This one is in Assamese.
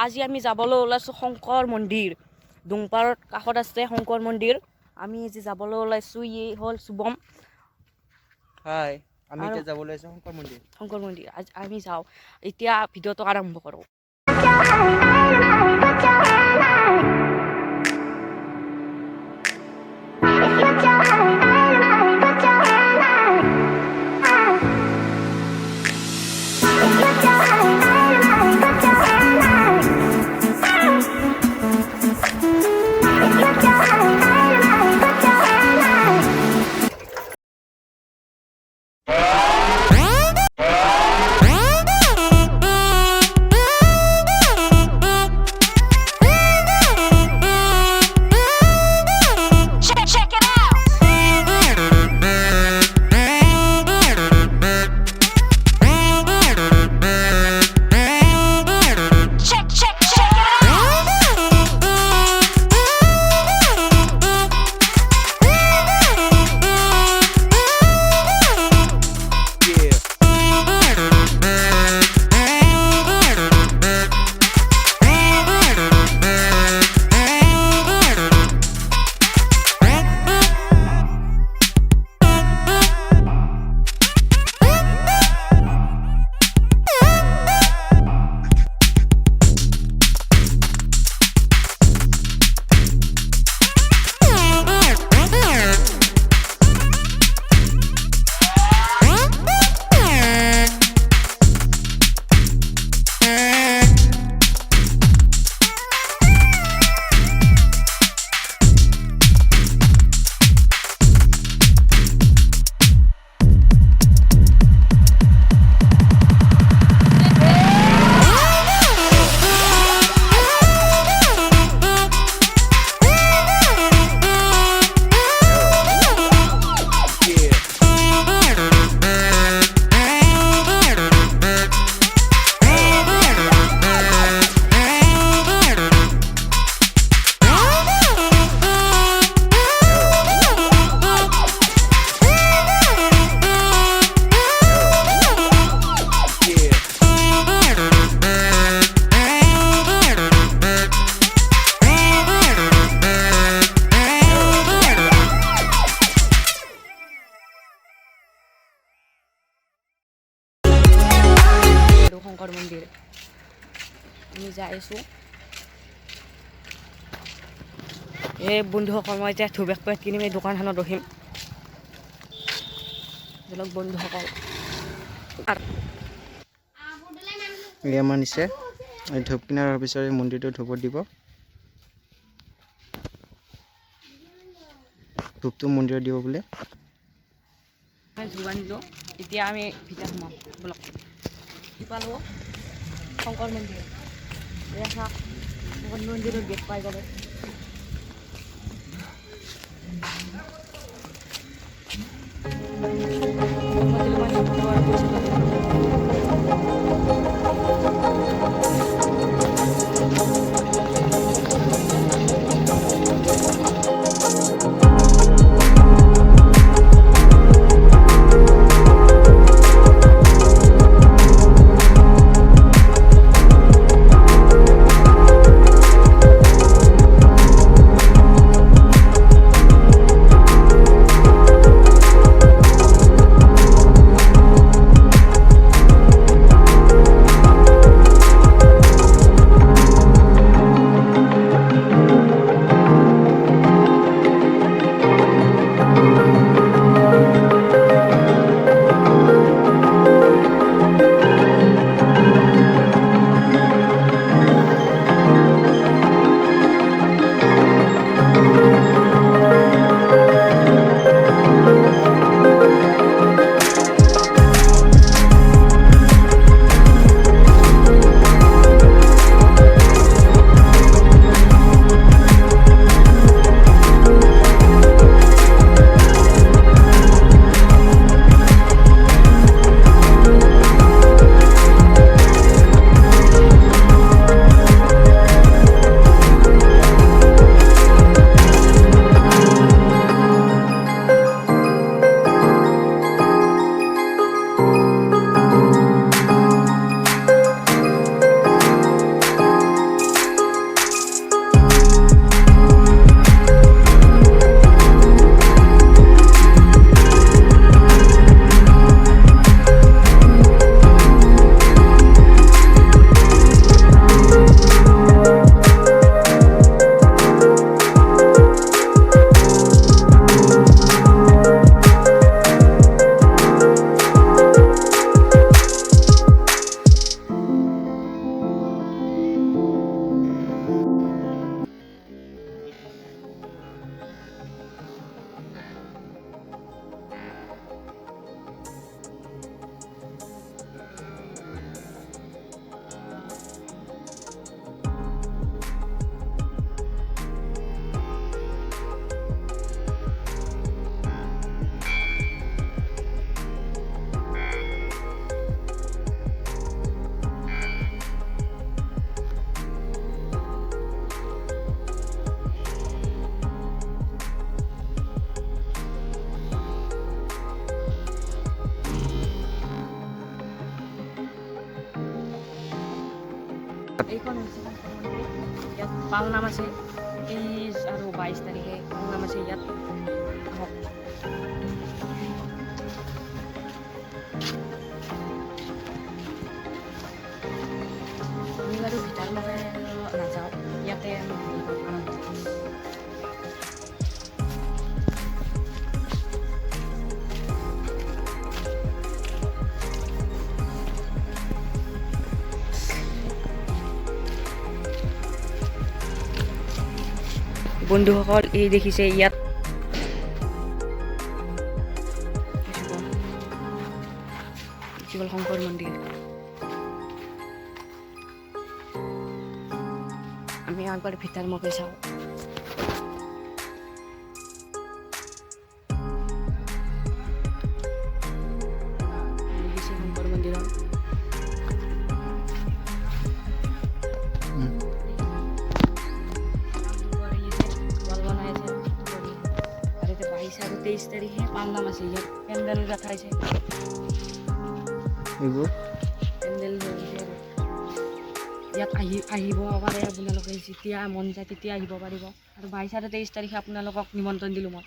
আজি আমি যাবলৈ ওলাইছোঁ শংকৰ মন্দিৰ। দুংপাৰৰ কাষত আছে শংকৰ মন্দিৰ। আমি আজি যাবলৈ ওলাইছোঁ। ই হ'ল শুভম। হাই, আমি এতিয়া যাব ওলাইছোঁ শংকৰ মন্দিৰ। আজি আমি যাওঁ। এতিয়া ভিডিঅ'টো আৰম্ভ কৰোঁ। শংকৰ মন্দিৰ আমি যাই আছোঁ। এই বন্ধুসকল, মই এতিয়া ধূপ এক পেকেট কিনিম। এই দোকানখনত ৰখিম। ধৰক বন্ধুসকল, আমাৰ নিছে এই ধূপ কিনাৰ পিছত এই মন্দিৰটো ধূপত দিব। ধূপটো মন্দিৰত দিব বোলে। ধূপ আনিলোঁ। এতিয়া আমি ভিতৰত সোমাম। বলক পালোঁ শংকৰ মন্দিৰ। শংকৰ মন্দিৰৰ গেট পাই যাব। এইখন হৈছে শংকৰ মন্দিৰ। ইয়াত পালনাম আছে 23 আৰু 22 তাৰিখে পালনাম আছে ইয়াত। আহক। আমি বাৰু ভিতৰ লগে নাযাওঁ, ইয়াতে আমি আনন্দ বন্ধুসকল এই দেখিছে ইয়াত শংকৰ মন্দিৰ। আমি একবাৰ ভিতৰ মুখে চাওঁ। দেখিছে শংকৰ মন্দিৰত আৰু 22 আৰু 23 তাৰিখে পালনাম আছে ইয়াত পেণ্ডেল ৰখাইছে। এইবোৰ পেণ্ডেল ইয়াত আহিব পাৰে আপোনালোকে যেতিয়া মন যায় তেতিয়া আহিব পাৰিব। আৰু 22 আৰু 23 তাৰিখে আপোনালোকক নিমন্ত্ৰণ দিলোঁ মই।